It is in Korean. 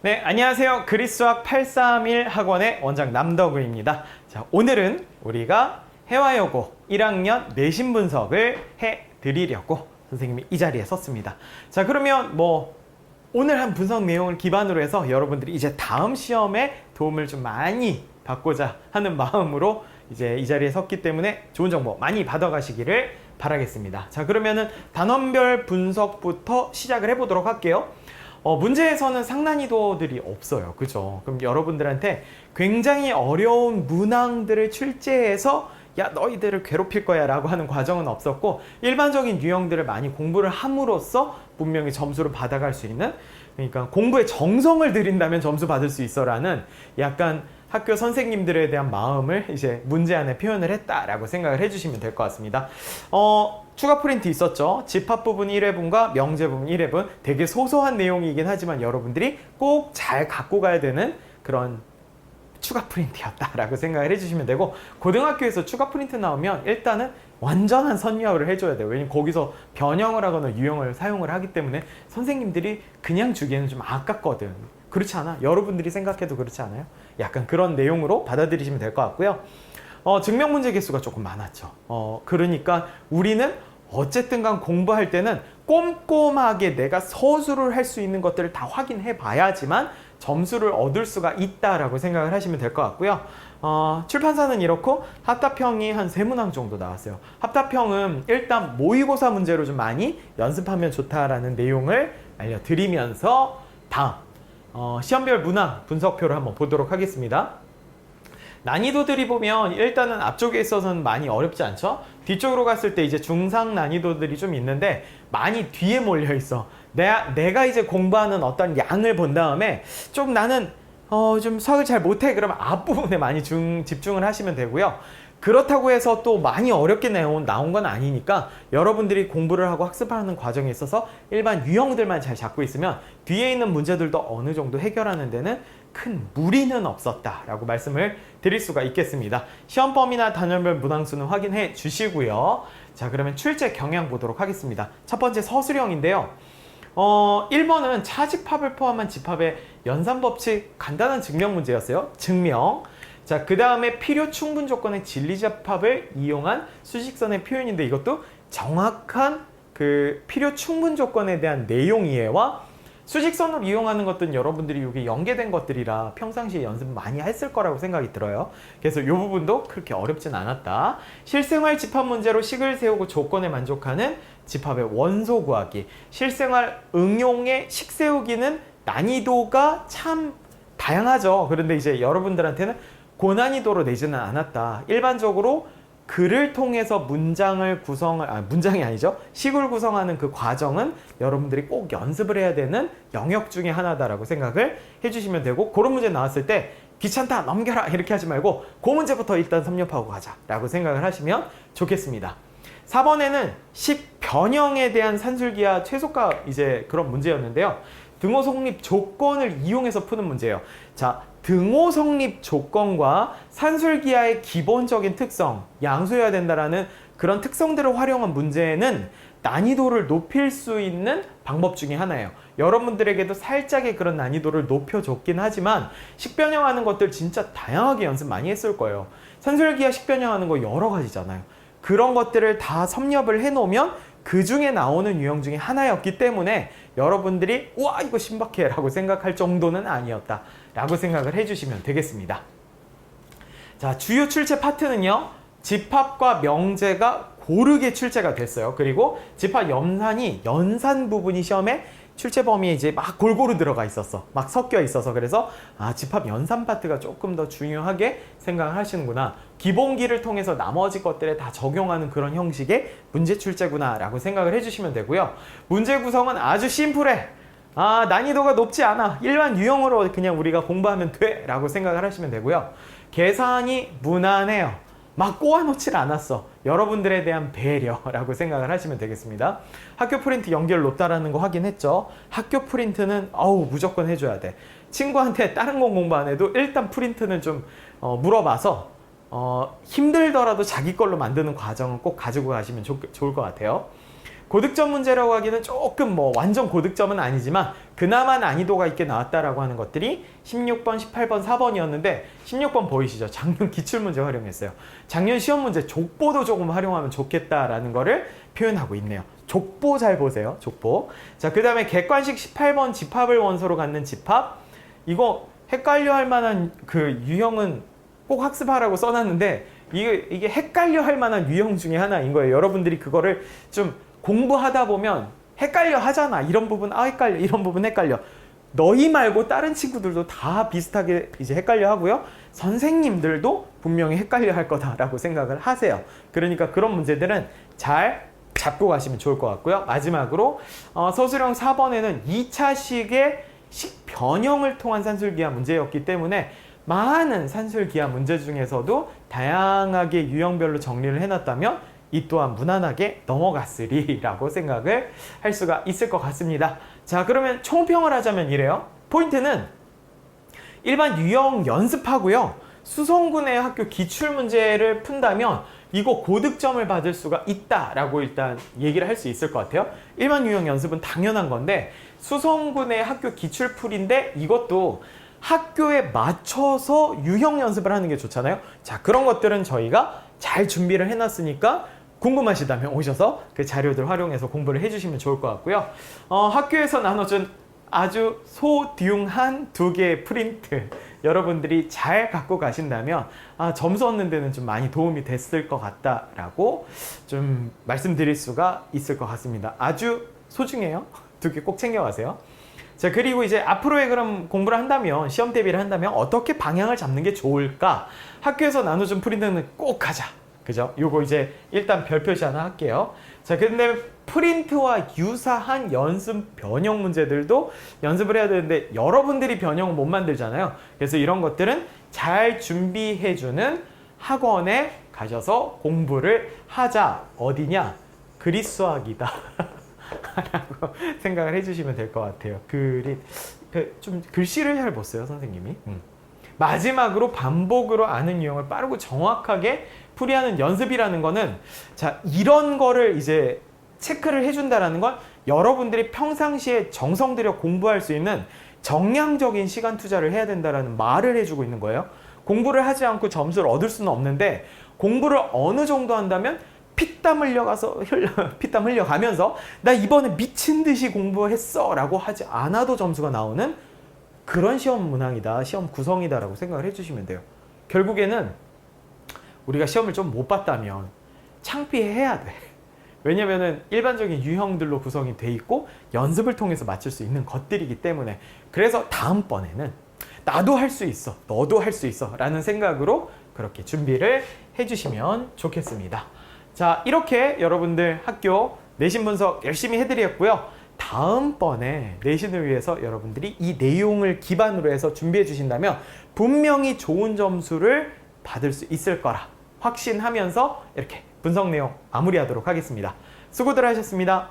네, 안녕하세요. 그리스수학 831 학원의 원장 남덕우입니다. 자, 오늘은 우리가 회화여고 1학년 내신 분석을 해드리려고 선생님이 이 자리에 섰습니다. 자, 그러면 오늘 한 분석 내용을 기반으로 해서 여러분들이 이제 다음 시험에 도움을 좀 많이 받고자 하는 마음으로 이제 이 자리에 섰기 때문에 좋은 정보 많이 받아가시기를 바라겠습니다. 자, 그러면은 단원별 분석부터 시작을 해보도록 할게요. 문제에서는 상난이도들이 없어요. 그죠? 그럼 여러분들한테 굉장히 어려운 문항들을 출제해서 야, 너희들을 괴롭힐 거야 라고 하는 과정은 없었고, 일반적인 유형들을 많이 공부를 함으로써 분명히 점수를 받아갈 수 있는, 그러니까 공부에 정성을 들인다면 점수 받을 수 있어 라는 약간 학교 선생님들에 대한 마음을 이제 문제 안에 표현을 했다라고 생각을 해주시면 될 것 같습니다. 추가 프린트 있었죠. 집합 부분 1회분과 명제 부분 1회분, 되게 소소한 내용이긴 하지만 여러분들이 꼭 잘 갖고 가야 되는 그런 추가 프린트였다라고 생각을 해주시면 되고, 고등학교에서 추가 프린트 나오면 일단은 완전한 선여를 해줘야 돼요. 왜냐면 거기서 변형을 하거나 유형을 사용을 하기 때문에 선생님들이 그냥 주기에는 좀 아깝거든. 그렇지 않아? 여러분들이 생각해도 그렇지 않아요? 약간 그런 내용으로 받아들이시면 될 것 같고요. 증명 문제 개수가 조금 많았죠. 그러니까 우리는 어쨌든 간 공부할 때는 꼼꼼하게 내가 서술을 할 수 있는 것들을 다 확인해 봐야지만 점수를 얻을 수가 있다라고 생각을 하시면 될 것 같고요. 출판사는 이렇고 합답형이 한 3문항 정도 나왔어요. 합답형은 일단 모의고사 문제로 좀 많이 연습하면 좋다라는 내용을 알려드리면서 다음 시험별 문항 분석표를 한번 보도록 하겠습니다. 난이도들이 보면 일단은 앞쪽에 있어서는 많이 어렵지 않죠? 뒤쪽으로 갔을 때 이제 중상 난이도들이 좀 있는데 많이 뒤에 몰려 있어. 내가 이제 공부하는 어떤 양을 본 다음에 좀 나는 좀 수학을 잘 못해. 그러면 앞부분에 많이 집중을 하시면 되고요. 그렇다고 해서 또 많이 어렵게 나온 건 아니니까 여러분들이 공부를 하고 학습하는 과정에 있어서 일반 유형들만 잘 잡고 있으면 뒤에 있는 문제들도 어느 정도 해결하는 데는 큰 무리는 없었다라고 말씀을 드릴 수가 있겠습니다. 시험 범위나 단원별 문항수는 확인해 주시고요. 자, 그러면 출제 경향 보도록 하겠습니다. 첫 번째 서술형인데요. 1번은 차집합을 포함한 집합의 연산법칙 간단한 증명 문제였어요. 증명. 자, 그 다음에 필요 충분 조건의 진리집합을 이용한 수직선의 표현인데, 이것도 정확한 그 필요 충분 조건에 대한 내용 이해와 수직선을 이용하는 것들은 여러분들이 이게 연계된 것들이라 평상시에 연습 많이 했을 거라고 생각이 들어요. 그래서 이 부분도 그렇게 어렵진 않았다. 실생활 집합 문제로 식을 세우고 조건에 만족하는 집합의 원소 구하기. 실생활 응용의 식 세우기는 난이도가 참 다양하죠. 그런데 이제 여러분들한테는 고난이도로 내지는 않았다. 일반적으로 글을 통해서 문장이 아니죠. 식을 구성하는 그 과정은 여러분들이 꼭 연습을 해야 되는 영역 중에 하나다라고 생각을 해주시면 되고, 그런 문제 나왔을 때 귀찮다 넘겨라 이렇게 하지 말고 그 문제부터 일단 섭렵하고 가자라고 생각을 하시면 좋겠습니다. 4번에는 식 변형에 대한 산술기하 최소가 이제 그런 문제였는데요. 등호 성립 조건을 이용해서 푸는 문제예요. 자, 등호 성립 조건과 산술기하의 기본적인 특성, 양수해야 된다라는 그런 특성들을 활용한 문제는 난이도를 높일 수 있는 방법 중에 하나예요. 여러분들에게도 살짝의 그런 난이도를 높여줬긴 하지만 식변형하는 것들 진짜 다양하게 연습 많이 했을 거예요. 산술기하 식변형하는 거 여러 가지잖아요. 그런 것들을 다 섭렵을 해놓으면 그 중에 나오는 유형 중에 하나였기 때문에 여러분들이 우와 이거 신박해 라고 생각할 정도는 아니었다 라고 생각을 해주시면 되겠습니다. 자, 주요 출제 파트는요, 집합과 명제가 고르게 출제가 됐어요. 그리고 집합 연산 부분이 시험에 출제 범위에 이제 막 골고루 들어가 있었어. 막 섞여 있어서. 그래서 집합 연산 파트가 조금 더 중요하게 생각을 하시는구나. 기본기를 통해서 나머지 것들에 다 적용하는 그런 형식의 문제 출제구나 라고 생각을 해주시면 되고요. 문제 구성은 아주 심플해. 난이도가 높지 않아. 일반 유형으로 그냥 우리가 공부하면 돼 라고 생각을 하시면 되고요. 계산이 무난해요. 막 꼬아놓질 않았어. 여러분들에 대한 배려라고 생각을 하시면 되겠습니다. 학교 프린트 연결 높다라는 거 확인했죠? 학교 프린트는 무조건 해줘야 돼. 친구한테 다른 건 공부 안 해도 일단 프린트는 좀 물어봐서 힘들더라도 자기 걸로 만드는 과정은 꼭 가지고 가시면 좋을 것 같아요. 고득점 문제라고 하기는 조금 뭐 완전 고득점은 아니지만 그나마 난이도가 있게 나왔다라고 하는 것들이 16번, 18번, 4번이었는데 16번 보이시죠? 작년 기출문제 활용했어요. 작년 시험 문제 족보도 조금 활용하면 좋겠다라는 거를 표현하고 있네요. 족보 잘 보세요. 족보. 자, 그 다음에 객관식 18번 집합을 원소로 갖는 집합. 이거 헷갈려 할 만한 그 유형은 꼭 학습하라고 써놨는데 이게 헷갈려 할 만한 유형 중에 하나인 거예요. 여러분들이 그거를 좀 공부하다 보면 헷갈려 하잖아. 이런 부분 헷갈려, 이런 부분 헷갈려. 너희 말고 다른 친구들도 다 비슷하게 이제 헷갈려 하고요. 선생님들도 분명히 헷갈려 할 거다라고 생각을 하세요. 그러니까 그런 문제들은 잘 잡고 가시면 좋을 것 같고요. 마지막으로 서술형 4번에는 2차식의 식 변형을 통한 산술기하 문제였기 때문에 많은 산술기하 문제 중에서도 다양하게 유형별로 정리를 해놨다면 이 또한 무난하게 넘어갔으리라고 생각을 할 수가 있을 것 같습니다. 자, 그러면 총평을 하자면 이래요. 포인트는 일반 유형 연습하고요. 수성군의 학교 기출문제를 푼다면 이거 고득점을 받을 수가 있다라고 일단 얘기를 할 수 있을 것 같아요. 일반 유형 연습은 당연한 건데 수성군의 학교 기출풀인데 이것도 학교에 맞춰서 유형 연습을 하는 게 좋잖아요. 자, 그런 것들은 저희가 잘 준비를 해놨으니까 궁금하시다면 오셔서 그 자료들 활용해서 공부를 해주시면 좋을 것 같고요. 학교에서 나눠준 아주 소듀한 2개의 프린트 여러분들이 잘 갖고 가신다면 점수 얻는 데는 좀 많이 도움이 됐을 것 같다라고 좀 말씀드릴 수가 있을 것 같습니다. 아주 소중해요. 2개 꼭 챙겨가세요. 자, 그리고 이제 앞으로의 그럼 공부를 한다면, 시험 대비를 한다면 어떻게 방향을 잡는 게 좋을까? 학교에서 나눠준 프린트는 꼭 하자. 그죠? 요거 이제 일단 별표시 하나 할게요. 자, 근데 프린트와 유사한 연습 변형 문제들도 연습을 해야 되는데 여러분들이 변형을 못 만들잖아요. 그래서 이런 것들은 잘 준비해주는 학원에 가셔서 공부를 하자. 어디냐? 그리스수학이다. 라고 생각을 해주시면 될 것 같아요. 좀 글씨를 잘 못 써요, 선생님이. 마지막으로 반복으로 아는 유형을 빠르고 정확하게 풀이하는 연습이라는 거는 자, 이런 거를 이제 체크를 해준다라는 건 여러분들이 평상시에 정성 들여 공부할 수 있는 정량적인 시간 투자를 해야 된다라는 말을 해주고 있는 거예요. 공부를 하지 않고 점수를 얻을 수는 없는데 공부를 어느 정도 한다면 피땀 흘려가면서 나 이번에 미친 듯이 공부했어 라고 하지 않아도 점수가 나오는 그런 시험 문항이다, 시험 구성이다 라고 생각을 해주시면 돼요. 결국에는 우리가 시험을 좀 못 봤다면 창피해야 돼. 왜냐면은 일반적인 유형들로 구성이 돼 있고 연습을 통해서 맞출 수 있는 것들이기 때문에. 그래서 다음번에는 나도 할 수 있어, 너도 할 수 있어 라는 생각으로 그렇게 준비를 해주시면 좋겠습니다. 자, 이렇게 여러분들 학교 내신 분석 열심히 해드렸고요. 다음번에 내신을 위해서 여러분들이 이 내용을 기반으로 해서 준비해 주신다면 분명히 좋은 점수를 받을 수 있을 거라 확신하면서 이렇게 분석 내용 마무리하도록 하겠습니다. 수고들 하셨습니다.